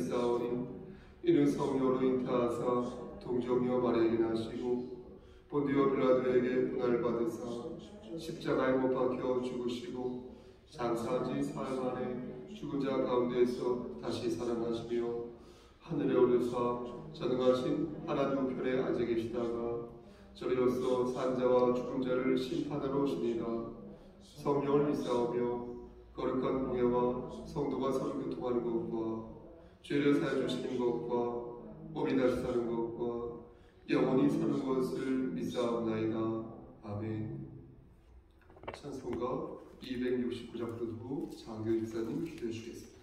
믿사오니 이는 성령으로 잉태하사 동정녀 마리아에게 나시고 본디오 빌라도에게 고난을 받으사 십자가에 못 박혀 죽으시고 장사한 지 사흘 만에 죽은 자 가운데에서 다시 살아나시며 하늘에 오르사 전능하신 하나님 우편에 앉아 계시다가 저리로서 산자와 죽은 자를 심판하러 오시니라. 성령을 믿사오며 거룩한 공예와 성도가 서로 교통하는 것과 죄를 사해 주시는 것과 몸이 다시 사는 것과 영원히 사는 것을 믿사옵나이다. 아멘. 찬송가 269장 부르고 장교 집사님 기도해 주겠습니다.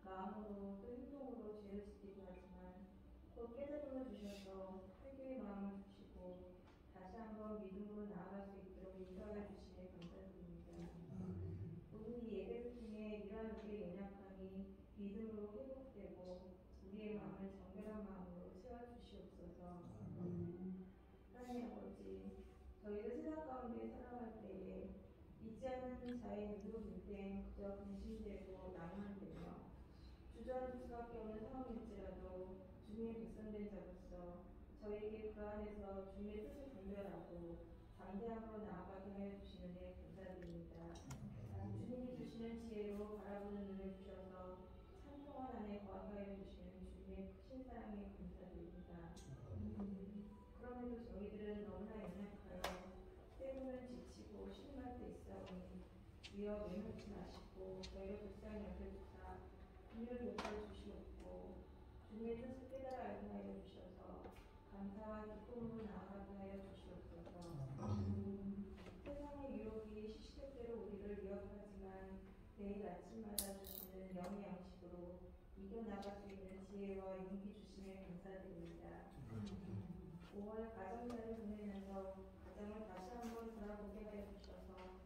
마음으로 또 행동으로 죄를 짓지 저희의 마음을 정결한 마음으로 채워주시옵소서. 하나님 아버지, 저희도 세상 가운데 살아갈 때에 믿지 않는 자의 눈으로 볼 때 그저 근심되고 낭만되며 주저앉을 수밖에 없는 상황일지라도 주님의 백성된 자로서 저희에게 그 안에서 주님의 뜻을 분별하고 담대함으로 나아가게 하여 주시는 데 감사드립니다. 주님이 주시는 지혜로 바라보는 눈을 주셔서 찬송한 안에 거하게 하여 주시는 주님의 크신 사랑에 감사드립니다. 그럼에도 저희들은 너무나 연약하여 때로는 지치고 심할 때 있사오니 위어 매놓지 마시고 저희를 불쌍히 여겨주사 긍휼을 베풀어 주시옵고 주님의 뜻을 깨달아 알게 하여 주셔서 감사와 기쁨으로 나아가게 하여 주시옵소서. 세상의 유혹이 시시때때로 우리를 위협하지만 매일 아침마다 주시는 영의 양식으로 이겨나갈 수 있는 지혜와 용기 주심에 감사드립니다. 5월 가정날을 보내면서 가정을 다시 한번 돌아보게 하여 주셔서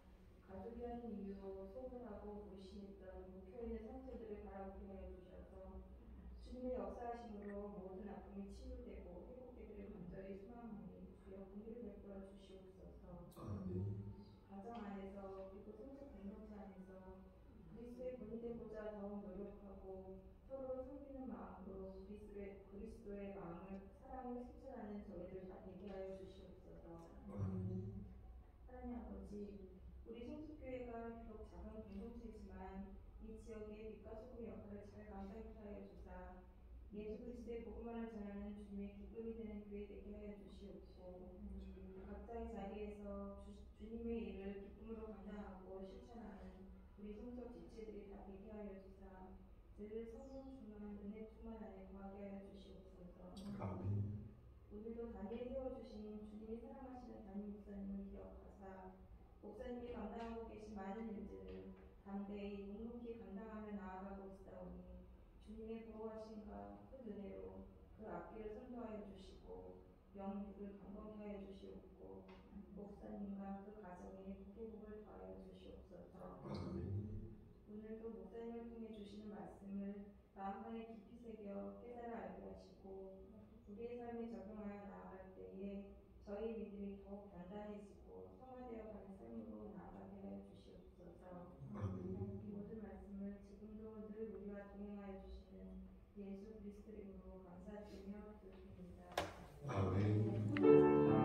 가족이라는 이유로 소홀하고 무시했던 목회인의 상처들을 바라보게 하여 주셔서 주님의 역사하심으로 모든 아픔이 치유되고 회복되기를 간절히 소망하니 주여 긍휼을 베풀어 주시옵소서. 가정 안에서 그리고 성적 공동체 안에서 그리스도의 본이 되고자 더욱 노력하고 서로 섬기는 마음으로 그리스도의 마음을 사랑을 실천하는 저희들 다 되게 하여 주시옵소서. 하나님 아버지, 우리 성수교회가 비록 작은 공동체지만 이 지역의 빛과 소금의 역할을 잘 감당케 하여 주사 예수 그리스도의 복음만을 전하는 주님의 기쁨이 되는 교회 되게 하여 주시옵고 각자의 자리에서 주님의 일을 기쁨으로 감당하고 실천하는 우리 성적 지체들이 다 되게 하여 주사 늘 성령 충만 은혜 충만 안에 거하게 하여 주시옵소서. 아멘. 오늘도 단위에 세워주신 주님이 사랑하시는 담임 목사님을 기억하사 목사님이 감당하고 계신 많은 일들을 담대히 묵묵히 감당하며 나아가고 있사오니 주님의 보호하심과 큰 은혜로 그 앞길을 선도하여 주시고 영국을 강건케 하여 주시옵고 목사님과 그 가정에 복복을 더하여 주시옵소서. 오늘도 목사님을 통해 주시는 말씀을 마음간에 깊이 새겨 깨달아 알게 하시고 우리의 삶에 적용하여 나아갈 때에 저희 믿음이 더욱 단단해지고 성화되어 가는 삶으로 나아가게 하여 주시옵소서. 이 모든 말씀을 지금도 늘 우리와 동행하여 주시는 예수 그리스도 이름으로 감사드리며 기도드립니다. 아멘.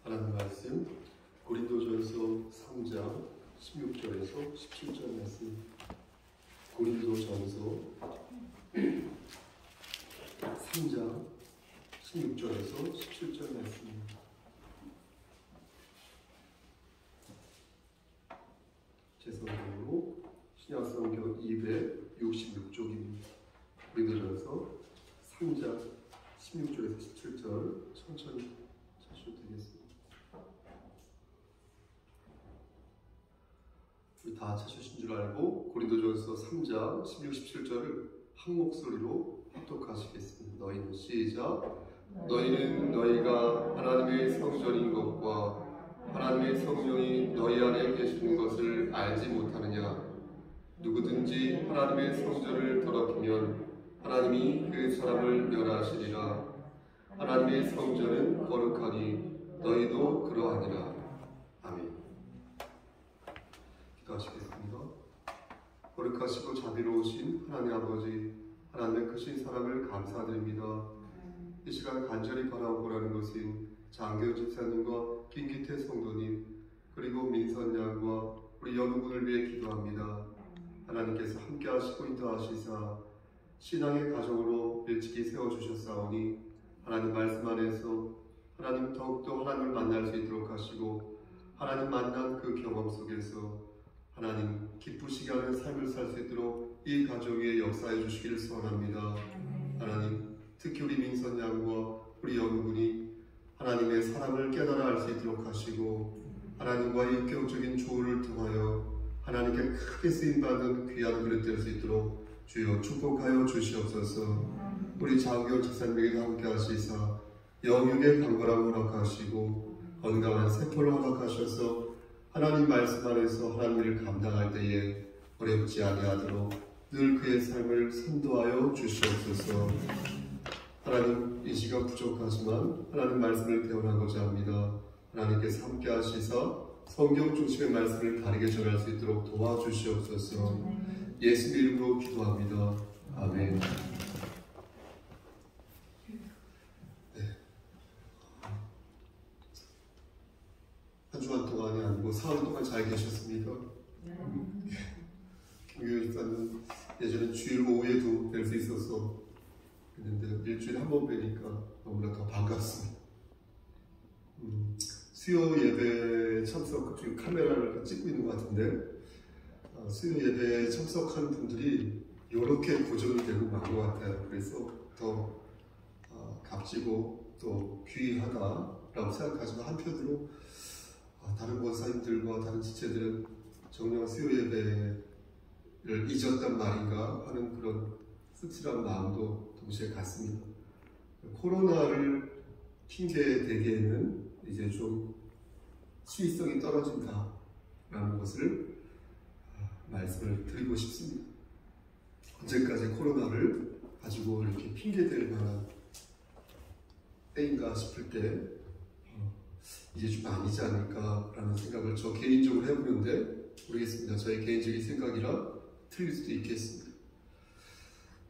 하나님 말씀 고린도전서 3장 16절에서 17절 말씀. 고린도전서 3장 16절에서 17절 말씀. 제 성경으로 신약성경 266쪽입니다. 고린도전서 3장 16절에서 17절 천천히 찾으셔도 되겠습니다. 우리 다 찾으신 줄 알고 고린도전서 3장 16, 17절을 한 목소리로 합독하시겠습니다. 너희는 시작. 너희는 너희가 하나님의 성전인 것과 하나님의 성령이 너희 안에 계시는 것을 알지 못하느냐. 누구든지 하나님의 성전을 더럽히면 하나님이 그 사람을 멸하시리라. 하나님의 성전은 거룩하니 너희도 그러하니라. 아멘. 기도하시겠습니다. 거룩하시고 자비로우신 하나님 아버지, 하나님의 크신 사랑을 감사드립니다. 이 시간 간절히 바라보라는 것은 장계훈 집사님과 김기태 성도님 그리고 민선 양과 우리 연우군을 위해 기도합니다. 하나님께서 함께 하시고 인도하시사 신앙의 가정으로 일찍이 세워주셨사오니 하나님 말씀 안에서 하나님 더욱더 하나님을 만날 수 있도록 하시고 하나님 만난 그 경험 속에서 하나님 기쁘시게 하는 삶을 살 수 있도록 이 가정 위에 역사해 주시기를 소원합니다. 하나님 특히 우리 민선 양과 우리 연우군이 하나님의 사랑을 깨달아 알 수 있도록 하시고 하나님과의 인격적인 조언을 통하여 하나님께 크게 쓰임받은 귀한 그릇 될 수 있도록 주여 축복하여 주시옵소서. 우리 장교 집사님에게도 함께 하시사 영육의 강건함을 허락하시고 건강한 세포를 허락하셔서 하나님 말씀 안에서 하나님 일을 감당할 때에 어렵지 아니하도록 늘 그의 삶을 선도하여 주시옵소서. 하나님, 이 시간 부족하지만 하나님 말씀을 대원하고자 합니다. 하나님께서 함께 하시사 성경 중심의 말씀을 바르게 전할 수 있도록 도와주시옵소서. 예수님 이름으로 기도합니다. 아멘. 한 주간 동안이 아니고 사흘 동안 잘 계셨습니까? 김규현 집사님 예전에 주일 오후에도 뵐 수 있어서 그랬는데 일주일에 한 번 뵈니까 너무나 더 반갑습니다. 수요 예배에 참석, 지금 카메라를 찍고 있는 것 같은데 수요 예배에 참석한 분들이 이렇게 고정이 되고 만 것 같아요. 그래서 더 값지고 또 귀하다라고 생각하지만 한편으로 다른 권사님들과 다른 지체들은 정녕 수요 예배를 잊었단 말인가 하는 그런 씁쓸한 마음도 동시에 갖습니다. 코로나를 핑계 대기에는 이제 좀 수위성이 떨어진다라는 것을 말씀을 드리고 싶습니다. 언제까지 코로나를 가지고 이렇게 핑계 댈 만한 때인가 싶을 때 이제 좀 아니지 않을까라는 생각을 저 개인적으로 해보는데 모르겠습니다. 저의 개인적인 생각이라 틀릴 수도 있겠습니다.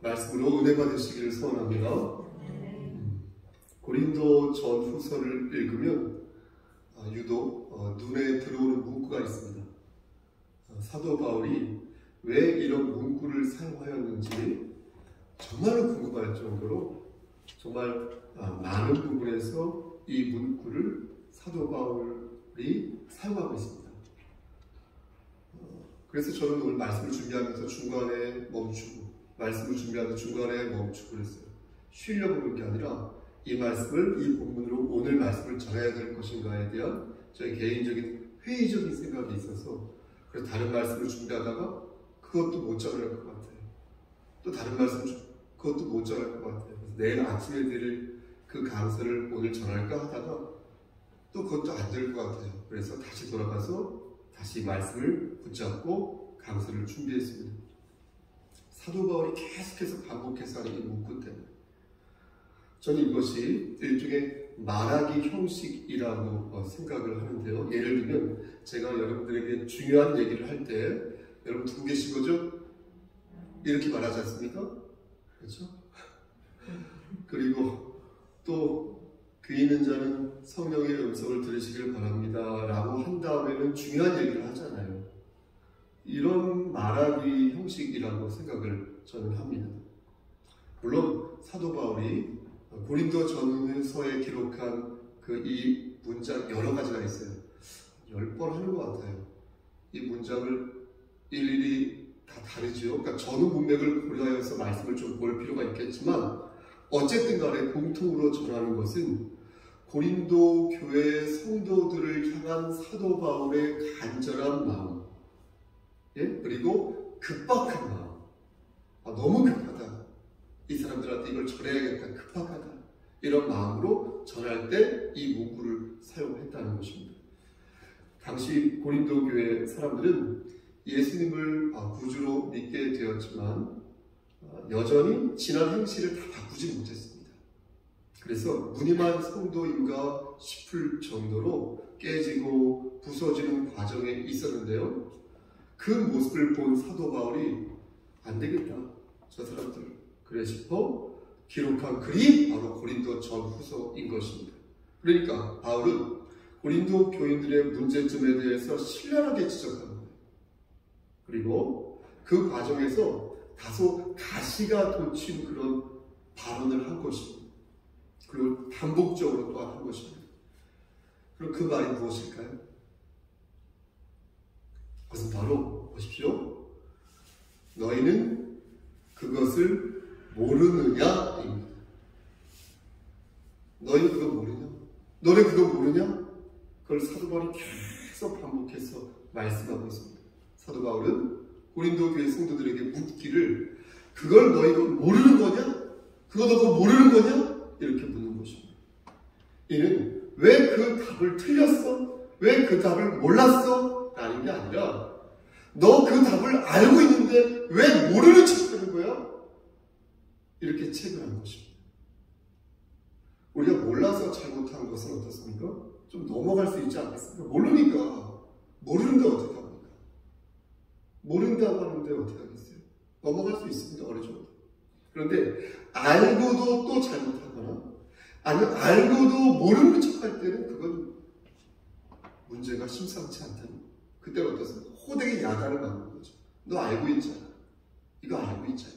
말씀으로 은혜 받으시기를 소원합니다. 고린도 전후서를 읽으면 유독 눈에 들어오는 문구가 있습니다. 사도 바울이 왜 이런 문구를 사용하였는지 정말로 궁금할 정도로 정말 많은 부분에서 이 문구를 사도 바울이 사용하고 있습니다. 그래서 저는 오늘 말씀을 준비하면서 중간에 멈추고 말씀을 준비하면서 중간에 멈추고 그랬어요. 쉬려고 그런 게 아니라 이 말씀을 이 본문으로 오늘 말씀을 전해야 될 것인가에 대한 저의 개인적인 회의적인 생각이 있어서 그래서 다른 말씀을 준비하다가 그것도 못 전할 것 같아요. 또 다른 말씀 그것도 못 전할 것 같아요. 그래서 내일 아침에 드릴 그 강서를 오늘 전할까 하다가 또 그것도 안 될 것 같아요. 그래서 다시 돌아가서 다시 말씀을 붙잡고 강서를 준비했습니다. 사도 바울이 계속해서 반복해서 하는 이 문구 때문에 저는 이것이 일종의 말하기 형식이라고 생각을 하는데요. 예를 들면 제가 여러분들에게 중요한 얘기를 할 때 여러분 듣고 계신 거죠? 이렇게 말하지 않습니까? 그렇죠? 그리고 또 귀 있는 자는 성령의 음성을 들으시길 바랍니다 라고 한 다음에는 중요한 얘기를 하잖아요. 이런 말하기 형식이라고 생각을 저는 합니다. 물론 사도 바울이 고린도 전서에 기록한 그 이 문장 여러 가지가 있어요. 10번 하는 것 같아요. 이 문장을 일일이 다 다르죠. 그러니까 전후 문맥을 고려하여서 말씀을 좀 볼 필요가 있겠지만 어쨌든 간에 공통으로 전하는 것은 고린도 교회 성도들을 향한 사도 바울의 간절한 마음, 그리고 급박한 마음. 너무 급하다. 이 사람들한테 이걸 전해야겠다. 급박하다. 이런 마음으로 전할 때 이 문구를 사용했다는 것입니다. 당시 고린도 교회 사람들은 예수님을 구주로 믿게 되었지만 여전히 지난 행실을 다 바꾸지 못했습니다. 그래서 무늬만 성도인가 싶을 정도로 깨지고 부서지는 과정에 있었는데요. 그 모습을 본 사도 바울이 안 되겠다. 저 사람들 그래 싶어 기록한 글이 바로 고린도 전후서인 것입니다. 그러니까 바울은 고린도 교인들의 문제점에 대해서 신랄하게 지적하는 거예요. 그리고 그 과정에서 다소 가시가 돋친 그런 발언을 한 것입니다. 그리고 반복적으로 또한 한 것입니다. 그럼 그 말이 무엇일까요? 그것은 바로 보십시오. 너희는 그것을 모르느냐입니다. 너희는 그거 모르냐? 너네 그거 모르냐? 그걸 사도 바울이 계속 반복해서 말씀하고 있습니다. 사도 바울은 고린도 교회 성도들에게 묻기를 그걸 너희가 모르는 거냐? 그거 너 그거 모르는 거냐? 이렇게 묻는 것입니다. 이는 왜 그 답을 틀렸어? 왜 그 답을 몰랐어? 라는 게 아니라 너 그 답을 알고 있는데 왜 모르는 척 하는 거야? 이렇게 체크한 것입니다. 우리가 몰라서 잘못한 것은 어떻습니까? 좀 넘어갈 수 있지 않겠습니까? 모르니까. 모르는데 어떻게 합니까? 모른다고 하는데 어떻게 하겠어요? 넘어갈 수 있습니다. 어느 정도. 그런데 알고도 또 잘못하거나 아니면 알고도 모르는 척할 때는 그건 문제가 심상치 않다는 거예요. 그때는 어떻습니까? 호되게 야단을 맞는 거죠. 너 알고 있잖아. 이거 알고 있잖아.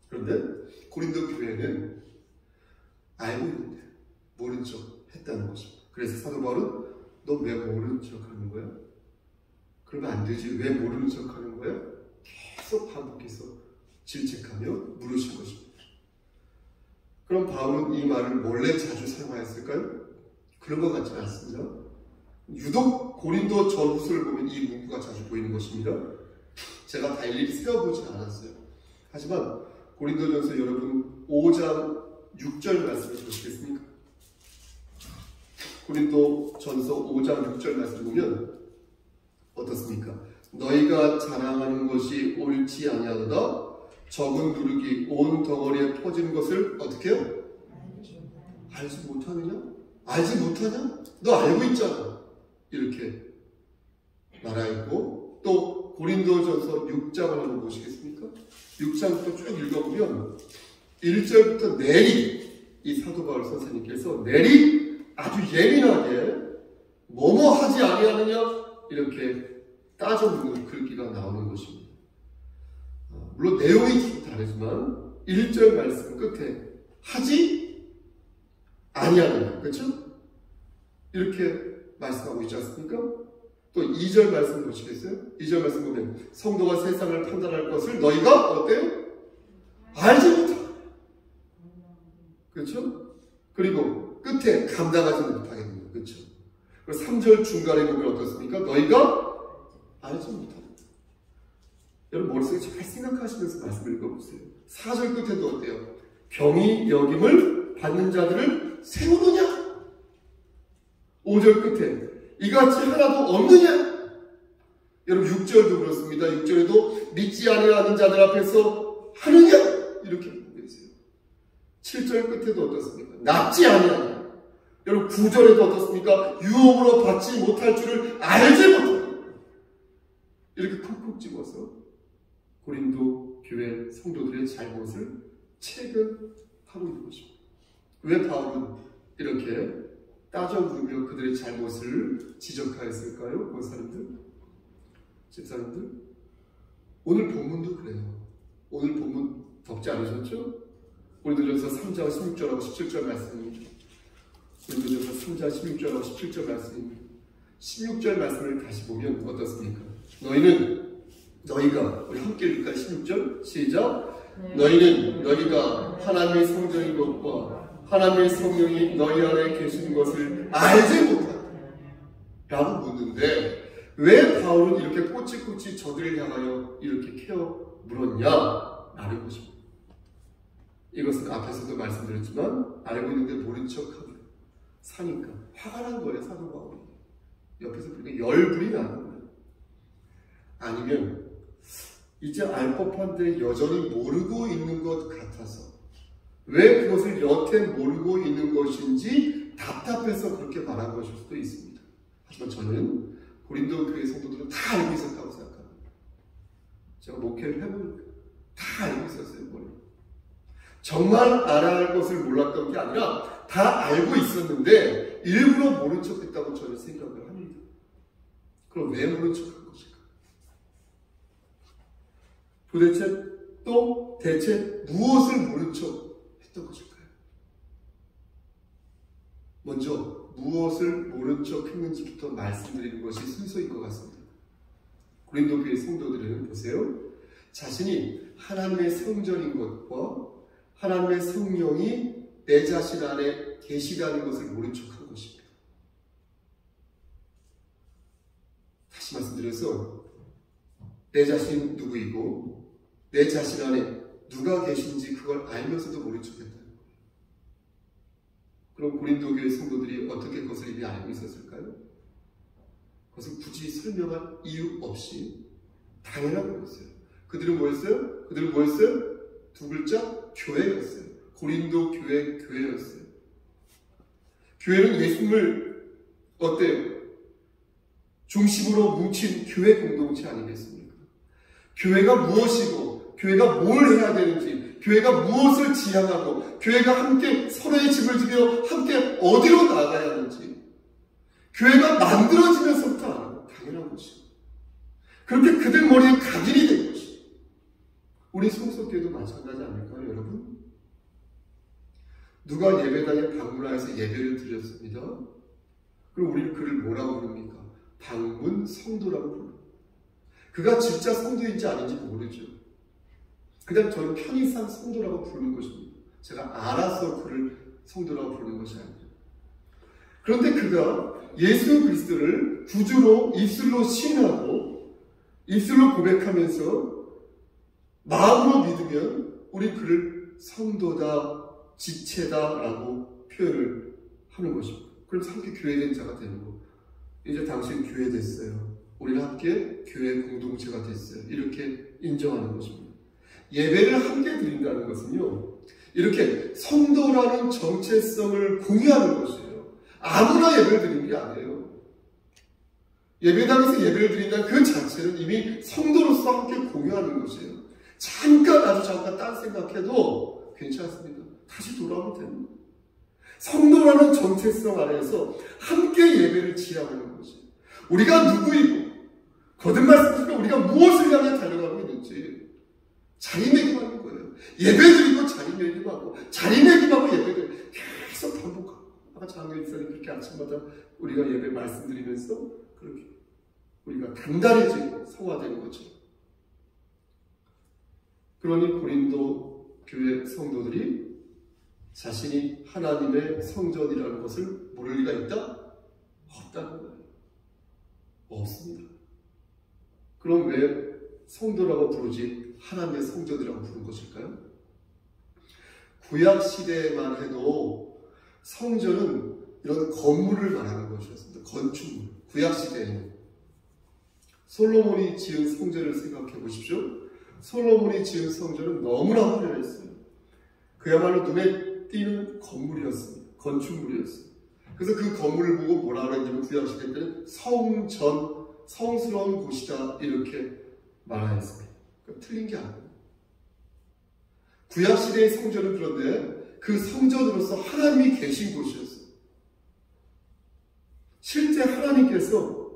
그런데 고린도 교회는 알고 있는데 모른 척 했다는 것입니다. 그래서 사도 바울은 너 왜 모르는 척 하는 거야? 그러면 안 되지. 왜 모르는 척 하는 거야? 계속 반복해서 질책하며 물으신 것입니다. 그럼 바울은 이 말을 몰래 자주 사용하였을까요? 그런 것 같지는 않습니다. 유독 고린도 전후서를 보면 이 문구가 자주 보이는 것입니다. 제가 다 일일이 세어보진 않았어요. 하지만 고린도전서 여러분 5장 6절 말씀을 보시겠습니까? 고린도전서 5장 6절 말씀 보면 어떻습니까? 너희가 자랑하는 것이 옳지 아니하도다. 적은 누룩이 온 덩어리에 퍼지는 것을 어떻게 해요? 알지 못하느냐? 알지 못하냐? 너 알고 있잖아. 이렇게 말하였고, 또 고린도전서 6장을 한번 보시겠습니까? 6장부터 쭉 읽어보면 1절부터 내리 이 사도 바울 선생님께서 내리 아주 예민하게 뭐뭐 하지 아니하느냐 이렇게 따져 묻는 글귀가 나오는 것입니다. 물론 내용이 좀 다르지만 1절 말씀 끝에 하지 아니하느냐, 그렇죠? 이렇게 말씀하고 있지 않습니까? 또 2절 말씀 보시겠어요? 2절 말씀 보면 성도가 세상을 판단할 것을 너희가 어때요? 알지 못하느냐. 그렇죠? 그리고 끝에 감당하지 못하겠느냐. 그렇죠? 그리고 3절 중간에 보면 어떻습니까? 너희가 알지 못하느냐. 여러분 머릿속에 잘 생각하시면서 말씀을 읽어보세요. 4절 끝에도 어때요? 경히 여김을 받는 자들을 세우느냐? 5절 끝에 이같이 하나도 없느냐? 여러분 6절도 그렇습니다. 6절에도 믿지 아니하는 자들 앞에서 하느냐? 이렇게 보고 계세요. 7절 끝에도 어떻습니까? 납지 아니하냐? 여러분 9절에도 어떻습니까? 유혹으로 받지 못할 줄을 알지 못하냐? 이렇게 콕콕 집어서 고린도 교회 성도들의 잘못을 체크하고 있는 것입니다. 왜 바울은 이렇게 따져 묻으며 그들의 잘못을 지적하였을까요? 권사님들? 집사님들? 오늘 본문도 그래요. 오늘 본문 덥지 않으셨죠? 고린도전서 3장 16절하고 17절 말씀입니다. 고린도전서 3장 16절하고 17절 말씀입니다. 16절 말씀을 다시 보면 어떻습니까? 너희가 우리 함께 읽을까요? 16절 시작. 너희는 너희가 하나님의 성전인 것과 하나님의 성령이 너희 안에 계시는 것을 알지 못하느냐 라고 묻는데 왜 바울은 이렇게 꼬치꼬치 저들을 향하여 이렇게 케어 물었냐 라는 것입니다. 이것은 앞에서도 말씀드렸지만 알고 있는데 모른 척하고 사니까 화가 난 거예요. 사도 바울이 옆에서 보니까 열불이 나는 거예요. 아니면 이제 알 법한데 여전히 모르고 있는 것 같아서 왜 그것을 여태 모르고 있는 것인지 답답해서 그렇게 말한 것일 수도 있습니다. 하지만 저는 고린도 교회 성도들은 다 알고 있었다고 생각합니다. 제가 목회를 해보니까 다 알고 있었어요. 정말 알아야 할 것을 몰랐던 게 아니라 다 알고 있었는데 일부러 모른 척했다고 저는 생각을 합니다. 그럼 왜 모른 척한 것일까? 도대체 또 대체 무엇을 모른 척 했던 것일까요? 먼저 무엇을 모른 척 했는지부터 말씀드리는 것이 순서인 것 같습니다. 고린도 교회 성도들은 보세요. 자신이 하나님의 성전인 것과 하나님의 성령이 내 자신 안에 계시다는 것을 모른 척한 것입니다. 다시 말씀드려서 내 자신이 누구이고 내 자신 안에 누가 계신지 그걸 알면서도 모른 척했다. 그럼 고린도 교회 성도들이 어떻게 그것을 이미 알고 있었을까요? 그것을 굳이 설명할 이유 없이 당연한 거였어요. 그들은 뭐였어요? 두 글자? 교회였어요. 고린도 교회였어요. 교회는 예수님을 어때요? 중심으로 뭉친 교회 공동체 아니겠습니까? 교회가 무엇이고, 교회가 뭘 해야 되는지, 교회가 무엇을 지향하고, 교회가 함께 서로의 집을 지며 함께 어디로 나아가야 하는지, 교회가 만들어지면서부터 아는 건 당연한 것이고, 그렇게 그들 머리에 각인이 된 것이고, 우리 성석교회도 마찬가지 아닐까요, 여러분? 누가 예배당에 방문하여서 예배를 드렸습니다. 그럼 우리는 그를 뭐라고 부릅니까? 방문 성도라고 부릅니다. 그가 진짜 성도인지 아닌지 모르죠. 그냥 저는 편의상 성도라고 부르는 것입니다. 제가 알아서 그를 성도라고 부르는 것이 아니에요. 그런데 그가 예수 그리스도를 구주로 입술로 시인하고 입술로 고백하면서 마음으로 믿으면 우리 그를 성도다, 지체다라고 표현을 하는 것입니다. 그럼 함께 교회된 자가 되는 거. 이제 당신 교회 됐어요. 우리는 함께 교회 공동체가 됐어요. 이렇게 인정하는 것입니다. 예배를 함께 드린다는 것은요, 이렇게 성도라는 정체성을 공유하는 것이에요. 아무나 예배를 드리는 게 아니에요. 예배당에서 예배를 드린다는 그 자체는 이미 성도로서 함께 공유하는 것이에요. 아주 잠깐 딴 생각해도 괜찮습니다. 다시 돌아오면 됩니다. 성도라는 정체성 안에서 함께 예배를 지향하는 것이에요. 우리가 누구이고, 거듭말 쓰면서 우리가 무엇을 향해 달려가고 있는지 자리매김하는 거예요. 예배드리고 자리매김하고, 자리매김하고 예배를 계속 반복하고. 아까 장로님 그렇게 아침마다 우리가 예배 말씀드리면서 그렇게 우리가 단단해지고 성화되는 거죠. 그러니 고린도 교회 성도들이 자신이 하나님의 성전이라는 것을 모를 리가 있다? 없다는 거예요. 없습니다. 그럼 왜 성도라고 부르지 하나님의 성전이라고 부른 것일까요? 구약 시대에만 해도 성전은 이런 건물을 말하는 것이었습니다. 건축물. 구약 시대에는 솔로몬이 지은 성전을 생각해 보십시오. 솔로몬이 지은 성전은 너무나 화려했어요. 그야말로 눈에 띄는 건물이었습니다. 건축물이었어요. 그래서 그 건물을 보고 뭐라 그랬냐면 구약 시대 때는 성전, 성스러운 곳이다 이렇게 말하였습니다. 그러니까 틀린 게 아니에요. 구약 시대의 성전은 그런데 그 성전으로서 하나님이 계신 곳이었어요. 실제 하나님께서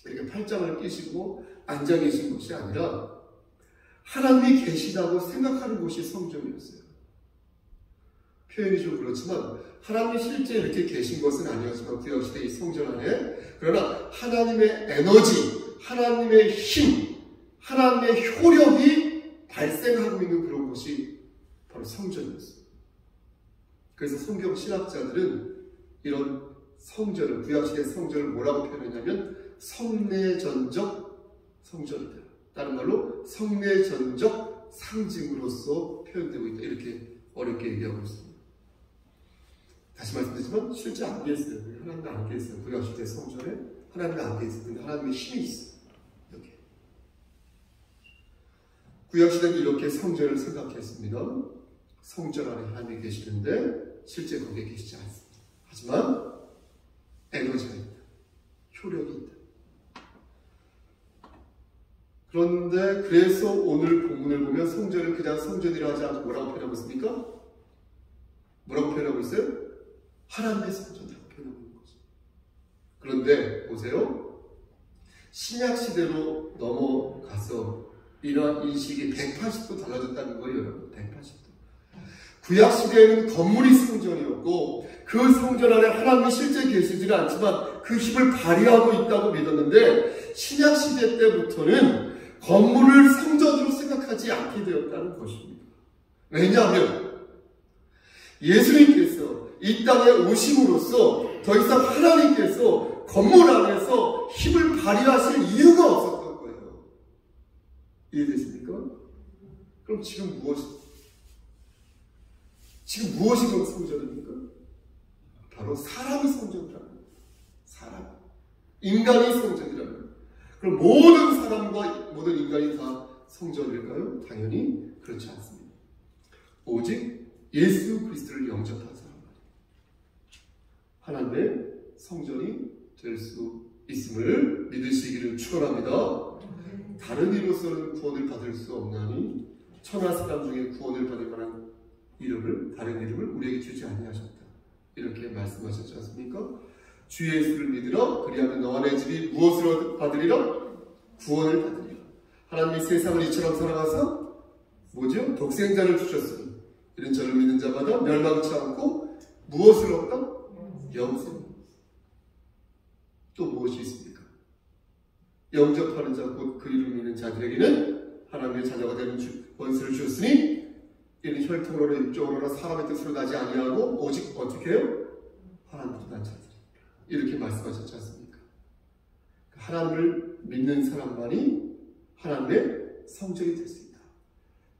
이렇게 팔짱을 끼시고 앉아 계신 것이 아니라 하나님이 계시다고 생각하는 곳이 성전이었어요. 표현이 좀 그렇지만 하나님이 실제 이렇게 계신 것은 아니었지만 구약시대의 성전 안에, 그러나 하나님의 에너지, 하나님의 힘, 하나님의 효력이 발생하고 있는 그런 곳이 바로 성전이었어요. 그래서 성경 신학자들은 이런 성전을, 구약시대 성전을 뭐라고 표현했냐면 성내전적 성전이다. 다른 말로 성내전적 상징으로서 표현되고 있다. 이렇게 어렵게 얘기하고 있습니다. 다시 말씀드리지만 실제 안 계세요. 하나님이 안 계세요. 구약시대 성전에 하나님이 안 계세요. 근데 하나님의 힘이 있어요. 이렇게. 구약시대는 이렇게 성전을 생각했습니다. 성전 안에 하나님이 계시는데 실제 거기에 계시지 않습니다. 하지만 에너지가 있다. 효력이 있다. 그런데 그래서 오늘 본문을 보면 성전을 그냥 성전이라 하지 않고 뭐라고 표현하고 있습니까? 뭐라고 표현하고 있어요? 하나님의 성전이라고 표현하고 있는 거죠. 그런데 보세요. 신약시대로 넘어가서 이러한 인식이 180도 달라졌다는 거예요. 여러분. 180도. 구약시대에는 건물이 성전이었고 그 성전 안에 하나님이 실제 계시지는 않지만 그 힘을 발휘하고 있다고 믿었는데 신약시대 때부터는 건물을 성전으로 생각하지 않게 되었다는 것입니다. 왜냐하면 예수님께서 이 땅에 오심으로써 더 이상 하나님께서 건물 안에서 힘을 발휘하실 이유가 없었던 거예요. 이해되십니까? 그럼 지금 무엇이 지금 무엇이 성전입니까? 바로 사람이 성전이라는 거예요. 사람. 인간이 성전이라는 거예요. 그럼 모든 사람과 모든 인간이 다 성전일까요? 당연히 그렇지 않습니다. 오직 예수 그리스도를 영접한 사람만 하나님의 성전이 될 수 있음을 믿으시기를 축원합니다. 다른 이로서는 구원을 받을 수 없나니 천하 사람 중에 구원을 받을 만한 이름을 다른 이름을 우리에게 주지 아니하셨다. 이렇게 말씀하셨지 않습니까? 주 예수를 믿으라. 그리하면 너와 내 집이 무엇을 받으리라? 구원을 받으리라. 하나님이 세상을 이처럼 사랑하사 뭐죠? 독생자를 주셨으니 이런 저를 믿는 자마다 멸망치 않고 무엇을 얻다? 영생. 또 무엇이 있습니까? 영접하는 자 곧 그 이름을 믿는 자들에게는 하나님의 자녀가 되는 권세를 주셨으니 이는 혈통으로나 육적으로나 사람의 뜻으로 나지 아니하고 오직 어떻게 해요? 하나님으로 난 자들. 이렇게 말씀하셨지 않습니까? 하나님을 믿는 사람만이 하나님의 성전이 될 수 있다.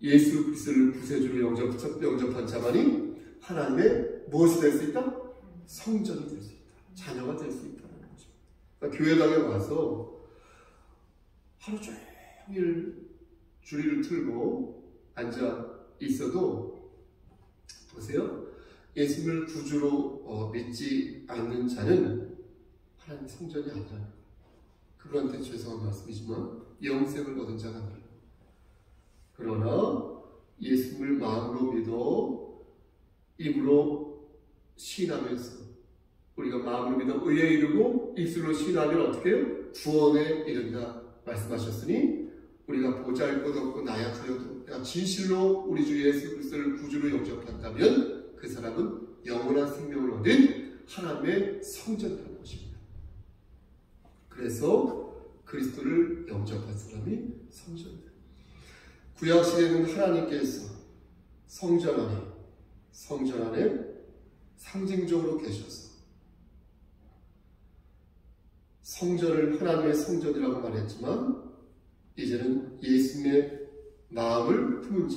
예수 그리스도를 구세주로 영접한 자만이 하나님의 무엇이 될 수 있다? 성전이 될 수 있다. 자녀가 될 수 있다는 거죠. 그러니까 교회당에 와서 하루 종일 주리를 틀고 앉아 있어도 보세요. 예수를 구주로 믿지 않는 자는 하나님 성전이 아니라 그분한테 죄송한 말씀이지만 영생을 얻은 자가 아니라 그러나 예수를 마음으로 믿어 입으로 시인하면서 우리가 마음으로 믿어 의에 이르고 입술로 시인하면 어떻게 해요? 구원에 이른다 말씀하셨으니 우리가 보잘것없고 나약하여도 진실로 우리 주 예수 그리스도를 구주로 영접한다면 그 사람은 영원한 생명을 얻은 하나님의 성전이라는 것입니다. 그래서 그리스도를 영접한 사람이 성전이다. 구약시대는 하나님께서 성전 안에 상징적으로 계셔서 성전을 하나님의 성전이라고 말했지만 이제는 예수님의 마음을 품은 자,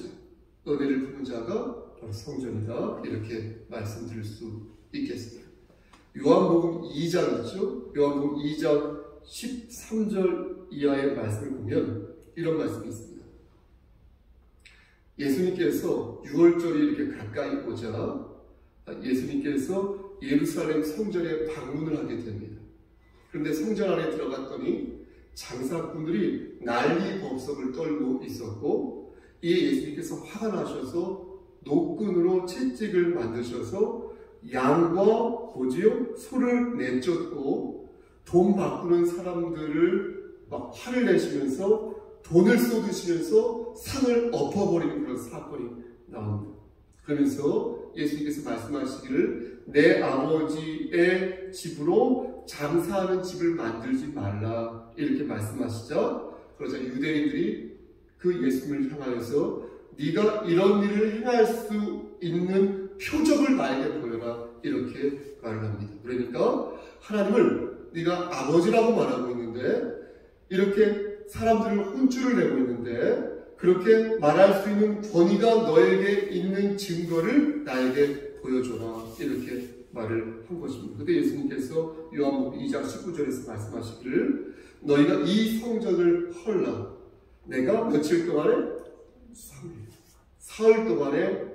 은혜를 품은 자가 바로 성전이다. 이렇게 말씀드릴 수 있겠습니다. 요한복음 2장 있죠? 요한복음 2장 13절 이하의 말씀을 보면 이런 말씀이 있습니다. 예수님께서 6월절이 이렇게 가까이 오자 예수님께서 예루살렘 성전에 방문을 하게 됩니다. 그런데 성전 안에 들어갔더니 장사꾼들이 난리법석을 떨고 있었고 이에 예수님께서 화가 나셔서 노끈으로 채찍을 만드셔서 양과 소를 내쫓고 돈 바꾸는 사람들을 막 화를 내시면서 돈을 쏟으시면서 상을 엎어버리는 그런 사건이 나옵니다. 그러면서 예수님께서 말씀하시기를 내 아버지의 집으로 장사하는 집을 만들지 말라 이렇게 말씀하시죠. 그러자 유대인들이 그 예수님을 향하여서 네가 이런 일을 행할 수 있는 표적을 나에게 보여라 이렇게 말을 합니다. 그러니까 하나님을 네가 아버지라고 말하고 있는데 이렇게 사람들을 혼쭐을 내고 있는데 그렇게 말할 수 있는 권위가 너에게 있는 증거를 나에게 보여줘라 이렇게 말을 한 것입니다. 그때 예수님께서 요한복음 2장 19절에서 말씀하시기를 너희가 이 성전을 헐라 내가 며칠 동안에? 3일 사흘 동안에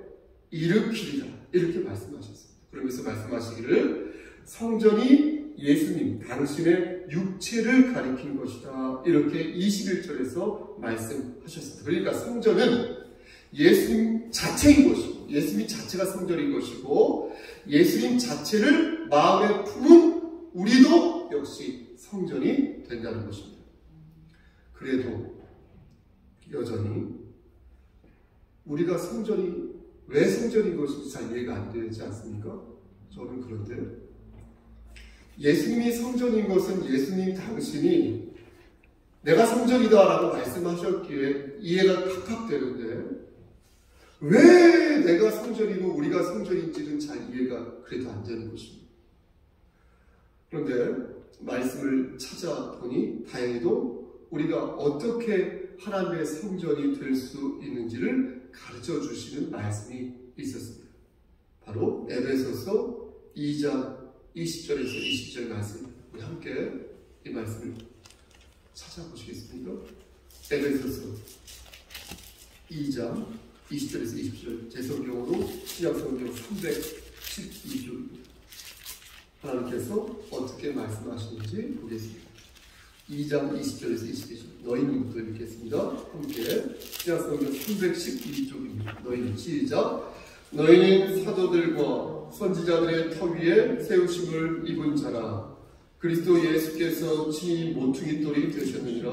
일으키리라 이렇게 말씀하셨습니다. 그러면서 말씀하시기를 성전이 예수님 당신의 육체를 가리킨 것이다 이렇게 21절에서 말씀하셨습니다. 그러니까 성전은 예수님 자체인 것이고 예수님 자체가 성전인 것이고 예수님 자체를 마음에 품은 우리도 역시 성전이 된다는 것입니다. 그래도 여전히 우리가 성전이 왜 성전인 것인지 잘 이해가 안 되지 않습니까? 저는 그런데 예수님이 성전인 것은 예수님 당신이 내가 성전이다 라고 말씀하셨기에 이해가 팍팍 되는데 왜 내가 성전이고 우리가 성전인지는 잘 이해가 그래도 안 되는 것입니다. 그런데 말씀을 찾아보니 다행히도 우리가 어떻게 하나님의 성전이 될 수 있는지를 가르쳐 주시는 말씀이 있었습니다. 바로 에베소서 2장 20절에서 20절 말씀. 우리 함께 이 말씀을 찾아보시겠습니까? 에베소서 2장 20절에서 20절, 제 성경으로 신약성경 312쪽입니다. 하나님께서 어떻게 말씀하시는지 보겠습니다. 2장 20절에서 21절, 너희는부터 읽겠습니다. 함께 신약성경 312쪽입니다. 너희는 시작. 너희는 사도들과 선지자들의 터 위에 세우심을 입은 자라. 그리스도 예수께서 친히 모퉁이 돌이 되셨느니라.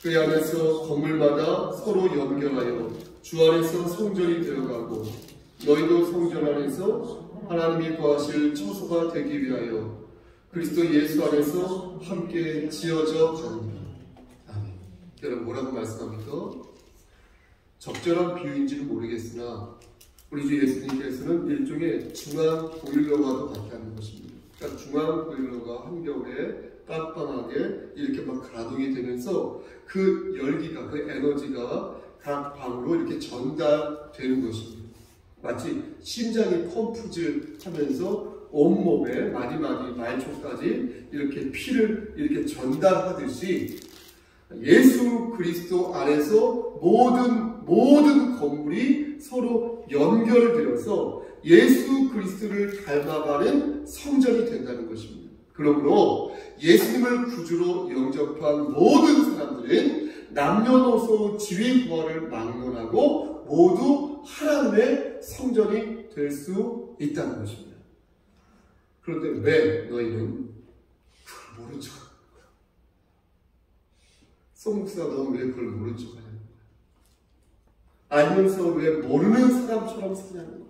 그 안에서 건물마다 서로 연결하여 주 안에서 성전이 되어가고 너희도 성전 안에서 하나님이 거하실 처소가 되기 위하여 그리스도 예수 안에서 함께 지어져 가느니라. 아멘. 여러분 뭐라고 말씀합니까? 적절한 비유인지는 모르겠으나 우리 주 예수님께서는 일종의 중앙 보일러와도 같이 하는 것입니다. 그러니까 중앙 보일러가 한겨울에 깜깜하게 이렇게 막 가동이 되면서 그 열기가, 그 에너지가 각 방으로 이렇게 전달되는 것입니다. 마치 심장이 펌프질 하면서 온몸에 마디마디 말초까지 이렇게 피를 이렇게 전달하듯이 예수 그리스도 안에서 모든 건물이 서로 연결되어서 예수 그리스도를 닮아가는 성전이 된다는 것입니다. 그러므로 예수님을 구주로 영접한 모든 사람들은 남녀노소 지위부하를 막론하고 모두 하나님의 성전이 될 수 있다는 것입니다. 그런데 왜 너희는 그걸 모른 척 하는 거야? 송목사, 너는 왜 그걸 모른 척 하냐는 거야? 알면서 왜 모르는 사람처럼 사냐는 거야?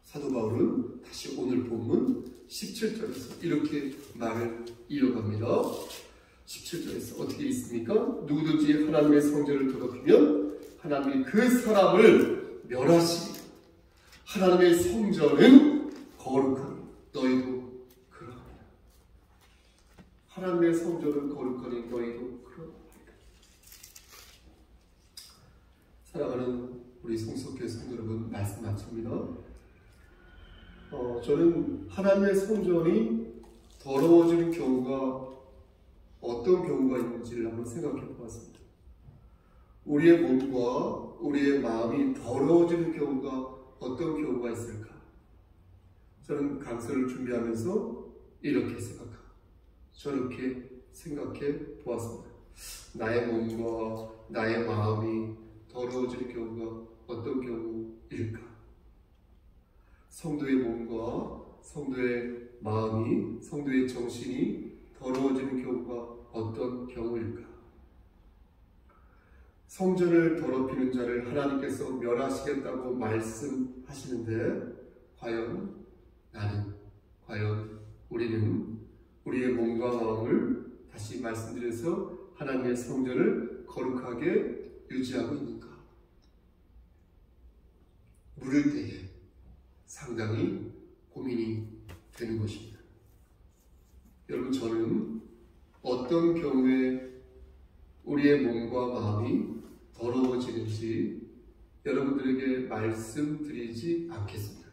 사도 바울은 다시 오늘 본문 17절에서 이렇게 말을 이어갑니다. 17절에서 어떻게 있습니까? 누구든지 하나님의 성전을 더럽히면 하나님이 그 사람을 멸하시리라. 하나님의 성전은 거룩하니 너희도 그러하리라. 하나님의 성전은 거룩하니 너희도 그러하리라. 사랑하는 우리 성석교회 성도 여러분, 말씀 마칩니다. 저는 하나님의 성전이 더러워지는 경우가 어떤 경우가 있는지를 한번 생각해 보았습니다. 우리의 몸과 우리의 마음이 더러워지는 경우가 어떤 경우가 있을까? 저는 강서를 준비하면서 이렇게 생각하고 저렇게 생각해 보았습니다. 나의 몸과 나의 마음이 더러워지는 경우가 어떤 경우일까? 성도의 몸과 성도의 마음이, 성도의 정신이 더러워지는 경우가 어떤 경우일까? 성전을 더럽히는 자를 하나님께서 멸하시겠다고 말씀하시는데 과연 우리는 우리의 몸과 마음을 다시 말씀드려서 하나님의 성전을 거룩하게 유지하고 있는가? 물을 때에 상당히 고민이 되는 것입니다. 여러분, 저는 어떤 경우에 우리의 몸과 마음이 더러워지는지 여러분들에게 말씀드리지 않겠습니다.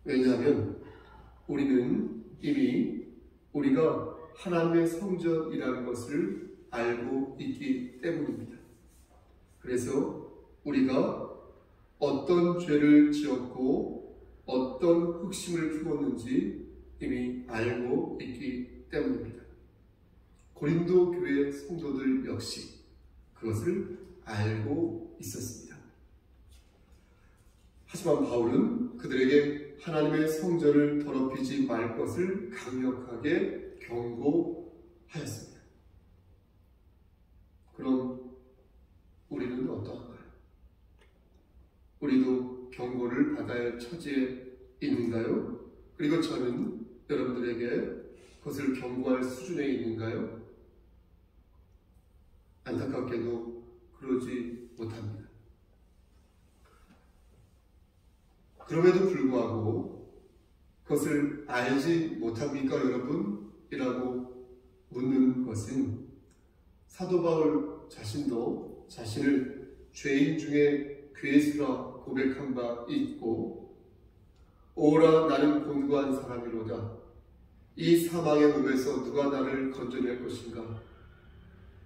왜냐하면 우리는 이미 우리가 하나님의 성전이라는 것을 알고 있기 때문입니다. 그래서 우리가 어떤 죄를 지었고 어떤 흑심을 품었는지 이미 알고 있기 때문입니다. 고린도 교회 성도들 역시 그것을 알고 있었습니다. 하지만 바울은 그들에게 하나님의 성전을 더럽히지 말 것을 강력하게 경고하였습니다. 그럼 우리는 어떠한가요? 우리도 경고를 받아야 할 처지에 있는가요? 그리고 저는 여러분들에게 그것을 경고할 수준에 있는가요? 안타깝게도 그러지 못합니다. 그럼에도 불구하고 그것을 알지 못합니까, 여러분? 이라고 묻는 것은 사도 바울 자신도 자신을 죄인 중에 괴수라고 고백한 바 있고, 오라 나는 곤고한 사람이로다. 이 사망의 몸에서 누가 나를 건져낼 것인가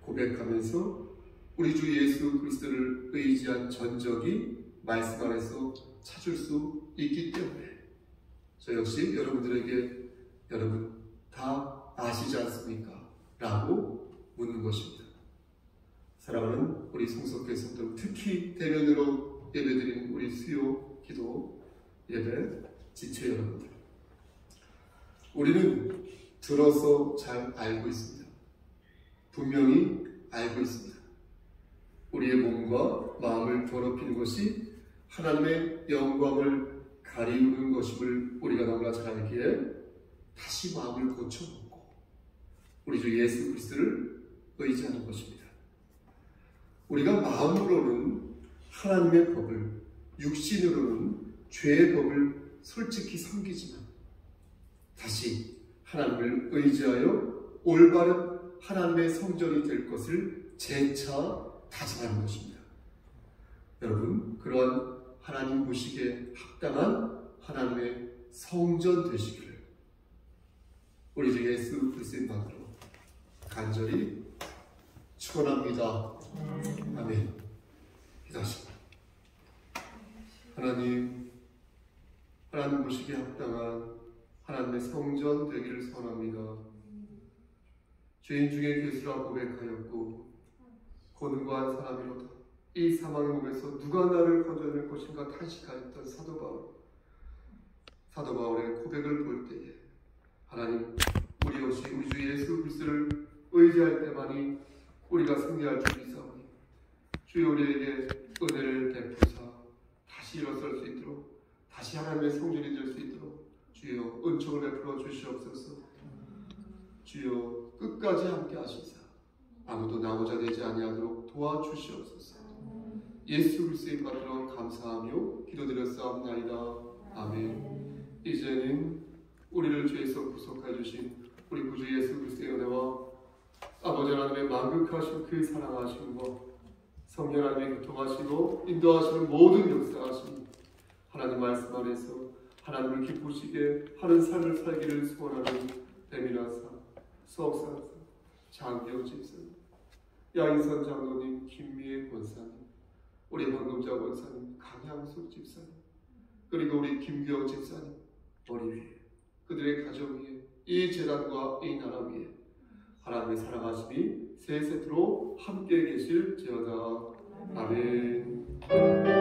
고백하면서 우리 주 예수 그리스도를 의지한 전적이 말씀 안에서 찾을 수 있기 때문에 저 역시 여러분들에게 여러분 다 아시지 않습니까? 라고 묻는 것입니다. 사랑하는 우리 성석교회성들, 특히 대면으로 예배드리는 우리 수요 기도 예배 지체 여러분들, 우리는 들어서 잘 알고 있습니다. 분명히 알고 있습니다. 우리의 몸과 마음을 더럽히는 것이 하나님의 영광을 가리우는 것임을 우리가 너무나 잘 알기에 다시 마음을 고쳐놓고 우리 주 예수 그리스도를 의지하는 것입니다. 우리가 마음으로는 하나님의 법을, 육신으로는 죄의 법을 솔직히 섬기지만 다시 하나님을 의지하여 올바른 하나님의 성전이 될 것을 재차 다짐하는 것입니다. 여러분, 그러한 하나님 보시기에 합당한 하나님의 성전 되시기를 우리 주 예수 그리스도의 이름으로 간절히 축원합니다. 아멘. 기도하십니다. 하나님 보시기에 합당한 하나님의 성전 되기를 소원합니다. 죄인 중에 괴수라 고백하였고 곤고한 사람이로다. 이 사망의 몸에서 누가 나를 건져낼 것인가 탄식하였던 사도 바울의 고백을 볼 때에 하나님, 우리 역시 우리 주 예수 그리스도를 의지할 때만이 우리가 승리할 줄 믿사오니 주여 우리에게 은혜를 베푸사 다시 일어설 수 있도록, 다시 하나님의 성전이 될 수 있도록 주여 은총을 베풀어 주시옵소서. 주여 끝까지 함께 하시사 아무도 나오자 되지 아니하도록 도와주시옵소서. 예수 그리스도의 이름으로 감사하며 기도드렸사옵나이다. 아멘. 이제는 우리를 죄에서 구속해 주신 우리 구주 예수 그리스도의 은혜와 아버지 하나님의 만극하신 그 사랑하심과 성령 하나님의 교통하시고 인도하시는 모든 역사하심, 하나님 말씀 안에서 하나님을 기쁘시게 하는 삶을 살기를 소원하는 배민아사, 수업사사, 장기호 집사님, 양인선 장로님, 김미애 권사님, 우리 황금자 권사님, 강양숙 집사님, 그리고 우리 김규영 집사님 머리 위에, 그들의 가정 위에, 이 재단과 이 나라 위에 하나님의 사랑하심이 세세토록 함께 계실지어다. 아멘.